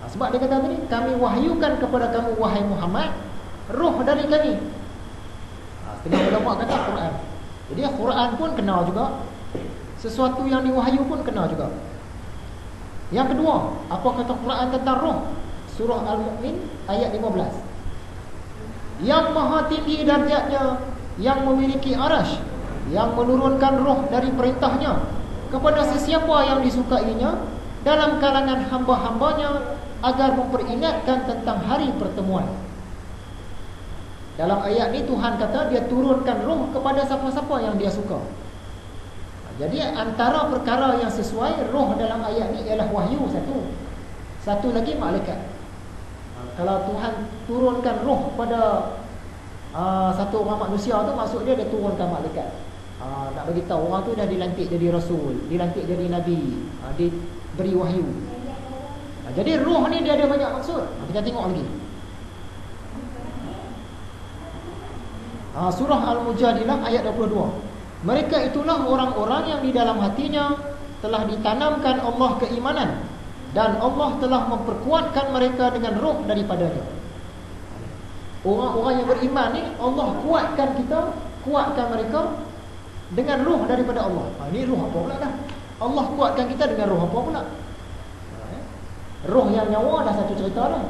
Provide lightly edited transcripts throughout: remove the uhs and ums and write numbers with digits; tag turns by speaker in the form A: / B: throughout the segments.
A: Sebab dia kata tadi, kami wahyukan kepada kamu wahai Muhammad roh dari kami. Setengah ulama kata Quran. Jadi Quran pun kena juga, sesuatu yang diwahyu pun kena juga. Yang kedua, apa kata Quran tentang roh? Surah Al-Mu'min ayat 15. Yang maha tinggi darjatnya, yang memiliki arash, yang menurunkan roh dari perintahnya kepada sesiapa yang disukainya dalam kalangan hamba-hambanya agar memperingatkan tentang hari pertemuan. Dalam ayat ni Tuhan kata dia turunkan roh kepada siapa-siapa yang dia suka. Jadi antara perkara yang sesuai roh dalam ayat ni ialah wahyu satu. Satu lagi malaikat. Kalau Tuhan turunkan roh pada satu orang manusia tu, maksud dia turunkan malaikat. Nak bagi tahu orang tu dah dilantik jadi rasul, dilantik jadi nabi, diberi wahyu. Jadi roh ni dia ada banyak maksud. Kita tengok lagi. Surah Al-Mujadilah ayat 22. Mereka itulah orang-orang yang di dalam hatinya telah ditanamkan Allah keimanan, dan Allah telah memperkuatkan mereka dengan roh daripadanya. Orang-orang yang beriman ni Allah kuatkan mereka dengan roh daripada Allah. Ini roh apa pula dah? Allah kuatkan kita dengan roh apa pula? Roh yang nyawa dah satu cerita dah.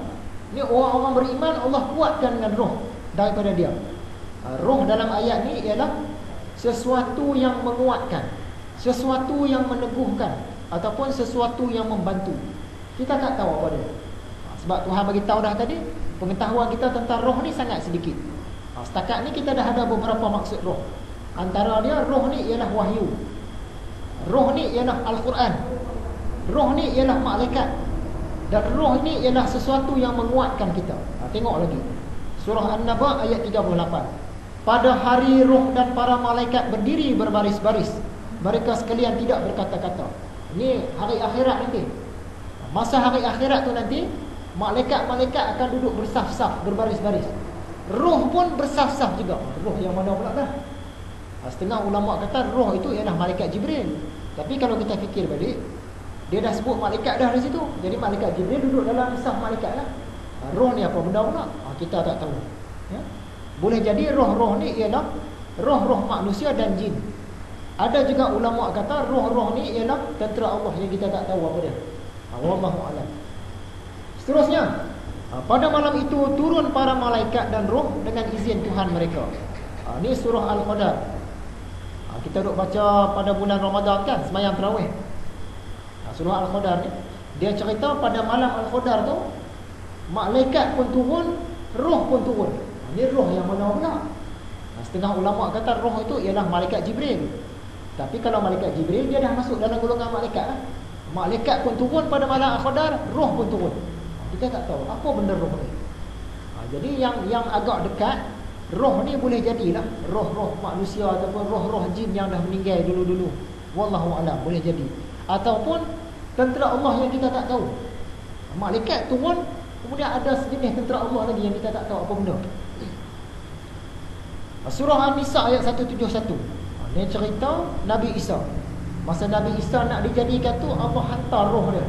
A: Ni orang-orang beriman Allah kuatkan dengan roh daripada dia. Roh dalam ayat ni ialah sesuatu yang menguatkan, sesuatu yang meneguhkan, ataupun sesuatu yang membantu. Kita tak tahu apa dia. Sebab Tuhan bagi tahu dah tadi, pengetahuan kita tentang roh ni sangat sedikit. Setakat ni kita dah ada beberapa maksud roh. Antara dia, roh ni ialah wahyu, roh ni ialah Al-Quran, roh ni ialah malaikat, dan roh ni ialah sesuatu yang menguatkan kita. Tengok lagi Surah An-Naba ayat 38. Pada hari roh dan para malaikat berdiri berbaris-baris, mereka sekalian tidak berkata-kata. Ini hari akhirat nanti. Masa hari akhirat tu nanti, malaikat-malaikat akan duduk bersaf-saf, berbaris-baris. Roh pun bersaf-saf juga. Roh yang mana pula dah? Setengah ulama kata roh itu ialah malaikat Jibril. Tapi kalau kita fikir balik, dia dah sebut malaikat dah di situ. Jadi malaikat Jibril duduk dalam saf malaikat lah. Roh ni apa benda pula? Kita tak tahu. Ya? Boleh jadi roh-roh ni ialah roh-roh manusia dan jin. Ada juga ulama kata roh-roh ni ialah tentera Allah yang kita tak tahu apa dia. Wallahu a'lam. Seterusnya, pada malam itu turun para malaikat dan roh dengan izin Tuhan mereka. Ini surah Al-Qadar. Kita duk baca pada bulan Ramadan kan, sembahyang tarawih. Surah Al-Qadar ni dia cerita pada malam Al-Qadar tu malaikat pun turun, roh pun turun. Ini roh yang mana pula? Setengah ulama kata roh itu ialah malaikat Jibril. Tapi kalau malaikat Jibril dia dah masuk dalam golongan malaikat lah. Malaikat pun turun pada malam Al-Qadar, roh pun turun. Kita tak tahu apa benda roh ni. Jadi yang agak dekat, roh ni boleh jadilah roh-roh manusia ataupun roh-roh jin yang dah meninggal dulu-dulu. Wallahu a'lam, boleh jadi. Ataupun tentera Allah yang kita tak tahu. Malaikat turun, kemudian ada sejenis tentera Allah lagi yang kita tak tahu apa benda. Surah An-Nisa ayat 171. Ini cerita Nabi Isa. Masa Nabi Isa nak dijadikan tu, Allah hantar roh dia.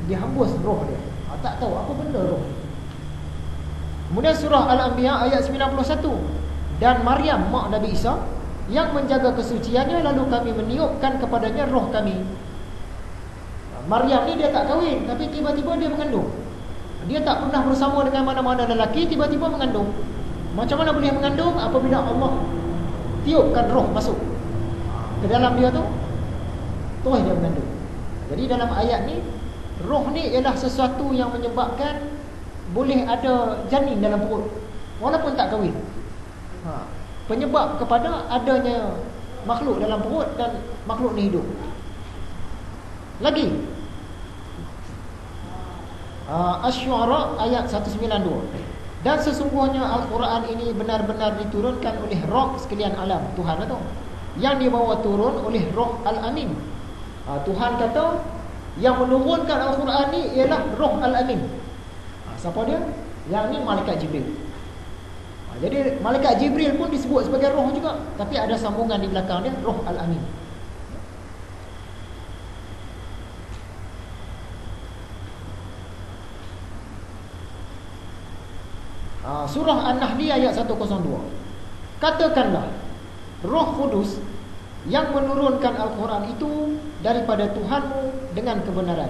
A: Dia hembus roh dia. Tak tahu apa benda roh. Kemudian surah Al-Anbiya ayat 91. Dan Maryam mak Nabi Isa yang menjaga kesuciannya, lalu kami meniupkan kepadanya roh kami. Maryam ni dia tak kahwin, tapi tiba-tiba dia mengandung. Dia tak pernah bersama dengan mana-mana lelaki, tiba-tiba mengandung. Macam mana boleh mengandung? Apabila Allah tiupkan roh masuk ke dalam dia tu, terus dia mengandung. Jadi dalam ayat ni, roh ni ialah sesuatu yang menyebabkan boleh ada janin dalam perut walaupun tak kahwin. Penyebab kepada adanya makhluk dalam perut dan makhluk ni hidup. Lagi Asy-Syu'ara ayat 192. Dan sesungguhnya Al-Quran ini benar-benar diturunkan oleh roh sekalian alam. Tuhan itu yang dibawa turun oleh roh Al-Amin. Tuhan kata yang menurunkan Al-Quran ni ialah roh Al-Amin. Siapa dia? Yang ni malaikat Jibril. Jadi malaikat Jibril pun disebut sebagai roh juga, tapi ada sambungan di belakang dia, roh Al-Amin. Surah An-Nahl ayat 102. Katakanlah, Roh Kudus yang menurunkan Al-Quran itu daripada Tuhanmu dengan kebenaran.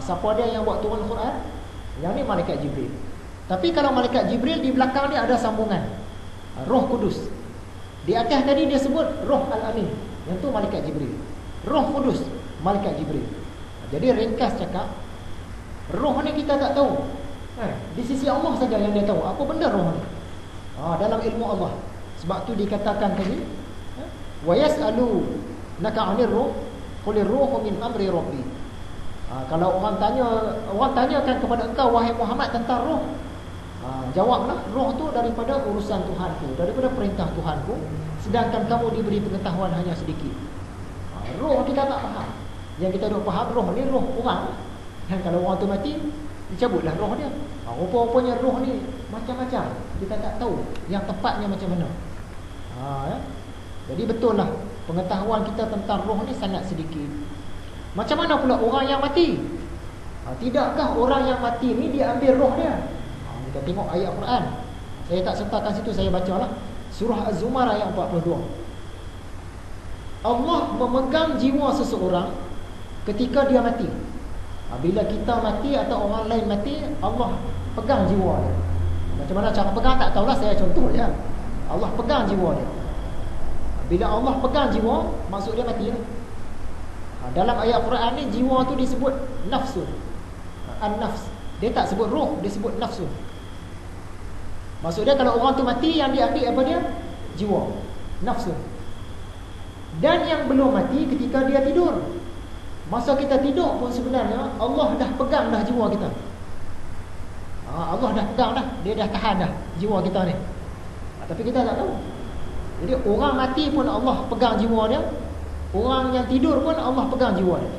A: Siapa dia yang buat turun Al-Quran? Yang ni malaikat Jibril. Tapi kalau malaikat Jibril, di belakang dia ada sambungan, Roh Kudus. Di atas tadi dia sebut Roh Al-Amin, yang tu malaikat Jibril. Roh Kudus, malaikat Jibril. Jadi ringkas cakap, roh ni kita tak tahu. Di sisi Allah saja yang dia tahu apa benda roh ni. Dalam ilmu Allah. Sebab tu dikatakan tadi, wa yas'alunaka 'anir ruh qul ar-ruhu min amri rabbi. Kalau orang tanyakan kepada engkau wahai Muhammad tentang roh, jawablah, roh tu daripada urusan Tuhanku, daripada perintah Tuhanku, sedangkan kamu diberi pengetahuan hanya sedikit. Roh kita tak faham. Yang kita duk faham roh ni roh orang. Dan kalau orang tu mati, dicabutlah roh dia. Rupa-rupanya roh ni macam-macam. Kita tak tahu yang tepatnya macam mana. Jadi betul lah, pengetahuan kita tentang roh ni sangat sedikit. Macam mana pula orang yang mati? Tidakkah orang yang mati ni dia ambil roh dia? Kita tengok ayat Quran. Saya tak sertakan situ, saya bacalah. Surah Az-Zumar ayat 42. Allah memegang jiwa seseorang ketika dia mati. Bila kita mati atau orang lain mati, Allah pegang jiwa dia. Macam mana cara pegang tak tahulah, saya contoh je. Allah pegang jiwa dia. Bila Allah pegang jiwa, maksud dia mati lah. Dalam ayat Quran ni, jiwa tu disebut nafsun. An-nafs. Dia tak sebut roh, dia sebut nafsun. Maksud dia kalau orang tu mati, yang diambil apa dia? Jiwa, nafsun. Dan yang belum mati ketika dia tidur. Masa kita tidur pun sebenarnya Allah dah pegang dah jiwa kita. Allah dah pegang dah, dia dah tahan dah jiwa kita ni. Tapi kita tak tahu. Jadi orang mati pun Allah pegang jiwa dia, orang yang tidur pun Allah pegang jiwa dia.